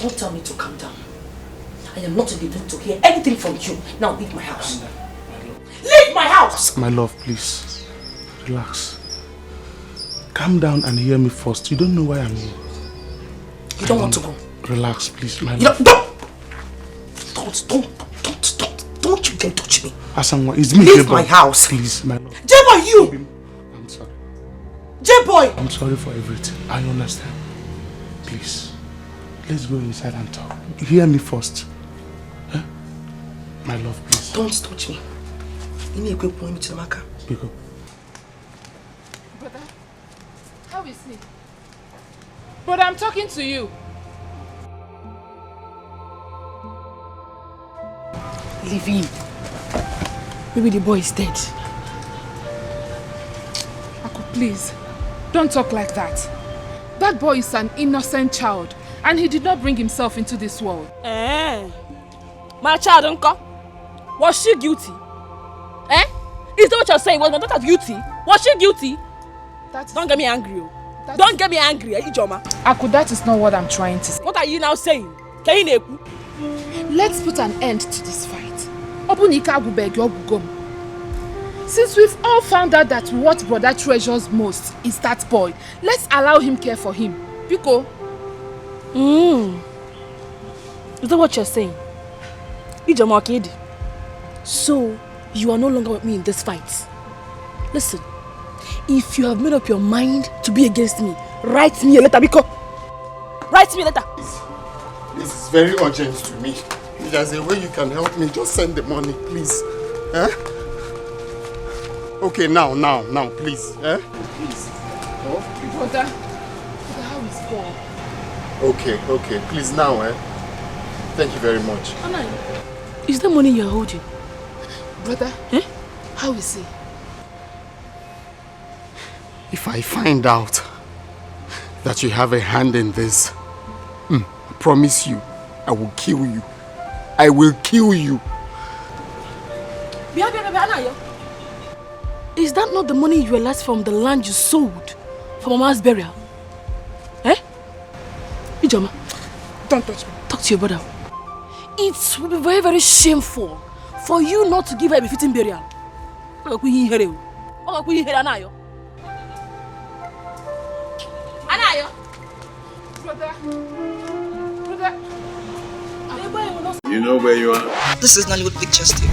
Don't tell me to calm down. I am not able to hear anything from you. Now leave my house. Leave my house! My love, please. Relax. Calm down and hear me first. You don't know why I'm here. You don't want to go? Relax, please, my love. Don't you dare touch me. Asanwa, it's me, leave my house. Please, my love. J-boy, you! I'm sorry. J-boy! I'm sorry for everything. I understand. Please. Let's go inside and talk. Hear me first. Huh? My love, please. Don't touch me. You need a quick point to the marker. Pick up. Brother, how is he? Brother, I'm talking to you. Leave him. Maybe the boy is dead. Aku, please, don't talk like that. That boy is an innocent child, and he did not bring himself into this world. My child, uncle, was she guilty? Is that what you're saying? Was my daughter guilty? Was she guilty? Don't get me angry. Don't get me angry, Ijoma. Aku, that is not what I'm trying to say. What are you now saying? Let's put an end to this fight. Since we've all found out that what brother treasures most is that boy, let's allow him care for him. Biko. Is that what you're saying? Ijoma Kedi. So, you are no longer with me in this fight. Listen, if you have made up your mind to be against me, write me a letter, Biko. Write me a letter. This is very urgent to me. If there's a way you can help me, just send the money, please. Okay, now, please. Please. Oh, Brother, how is Paul? Okay, please now, Thank you very much. Anna, is that money you're holding? Brother, how is he? If I find out that you have a hand in this, I promise you, I will kill you. I will kill you. Is that not the money you realized from the land you sold for Mama's burial? Ijoma, don't touch me. Talk to your brother. It will be very, very shameful for you not to give her a befitting burial. Brother. You know where you are? This is Nollywood Pictures TV.